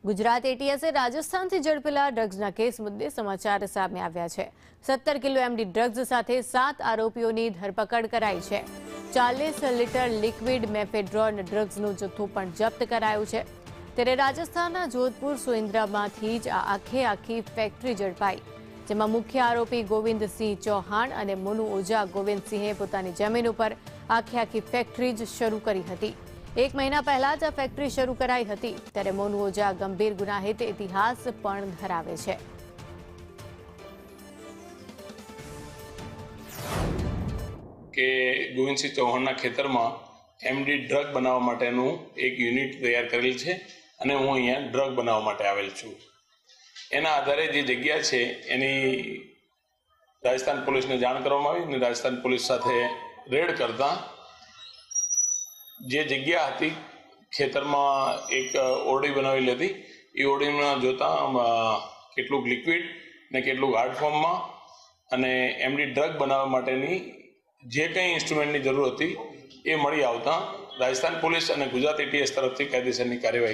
Gujarat એટીએસે રાજસ્થાનથી ઝડપેલા ડ્રગ્સના case મુદ્દે સમાચાર સામે આવ્યા છે। 17 કિલો એમડી ડ્રગ્સ સાથે 7 આરોપીઓની ધરપકડ કરાઈ છે। 40 લીટર લિક્વિડ મેફેડ્રોન ડ્રગ્સનો જથ્થો પણ જપ્ત કરાયો છે। ત્યારે રાજસ્થાનના જોધપુર સોઇન્દ્રામાંથી જ આખી ફેક્ટરી ઝડપાઈ, જેમાં મુખ્ય આરોપી ગોવિંદસિંહ ચૌહાણ અને મોનુ ઓઝા ગોવિંદસિંહે પોતાની જમીન ઉપર આખી ફેક્ટરી જ શરૂ કરી હતી। 1 મહિના પહેલા જ આ ફેક્ટરી શરૂ કરાઈ હતી। ત્યારે મોનુ ઓઝા ગંભીર ગુનાહિત ઇતિહાસ પણ ધરાવે છે। કે ગોવિંદસિંહ ચૌહાણના ખેતરમાં એમડી ડ્રગ બનાવવા માટેનું એક યુનિટ તૈયાર કરેલ છે અને હું અહીંયા ડ્રગ બનાવવા માટે આવેલ છું। એના આધારે જે જગ્યા છે એની રાજસ્થાન પોલીસને જાણ કરવામાં આવી અને રાજસ્થાન પોલીસ સાથે રેડ કરતા જે જગ્યા હતી ખેતરમાં એક ઓરડી બનાવેલી હતી। એ ઓરડીમાં જોતા કેટલુંક લિક્વિડ ને કેટલુંક હાર્ડ ફોર્મમાં અને એમડી ડ્રગ બનાવવા માટેની જે કંઈ ઇન્સ્ટ્રુમેન્ટની જરૂર હતી એ મળી આવતા રાજસ્થાન પોલીસ અને ગુજરાત એટીએસ તરફથી કાયદેસરની કાર્યવાહી